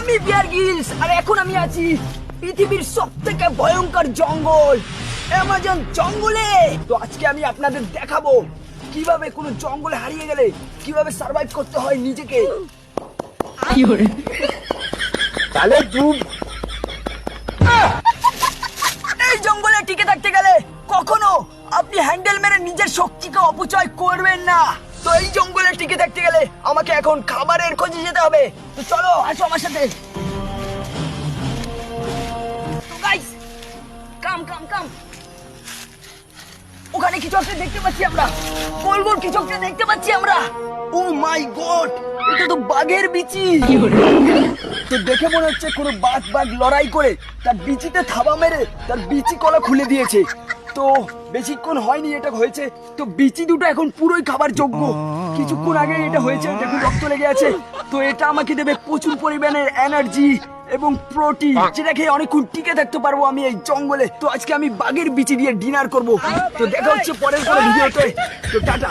আমি Bear Grylls, আর এখন আমি আছি পৃথিবীর সবথেকে ভয়ঙ্কর জঙ্গল, অ্যামাজন জঙ্গলে। তো আজকে আমি আপনাদের দেখাবো কিভাবে কোনো জঙ্গলে হারিয়ে গেলে কিভাবে সার্ভাইভ করতে হয় নিজেকে। তাহলে এই জঙ্গলে টিকে থাকতে গেলে কখনো আপনি হ্যান্ডেল মেরে নিজের শক্তিকে অপচয় করবেন না। তো এই জঙ্গলে টিকে থাকতে গেলে আমাকে এখন খাবারের খোঁজে যেতে হবে। তো চলো আসো আমার সাথে। তো গাইস, কাম কাম কাম। ওখানে কিছু একটা দেখতে পাচ্ছি আমরা, গোল গোল কিছু একটা দেখতে পাচ্ছি আমরা। ও মাই গড, এটা তো বাঘের বিচি। তো দেখে মনে হচ্ছে কোনো বাঘ লড়াই করে তার বিচিতে থাবা মেরে তার বিচি কলা খুলে দিয়েছে। তো বেশিক্ষণ হয়নি এটা হয়েছে, তো বিচি দুটো এখন পুরোই খাবার যোগ্য। কিছুক্ষণ আগে এটা হয়েছে, দেখুন রক্ত লেগে আছে। তো এটা আমাকে দেবে প্রচুর পরিমাণের এনার্জি এবং প্রোটিন, যেটা খেয়ে অনেকক্ষণ টিকে থাকতে পারবো আমি এই জঙ্গলে। তো আজকে আমি বাঘের বিচি দিয়ে ডিনার করব। তো দেখা হচ্ছে পরের কোনো ভিডিওতে। তো টাটা।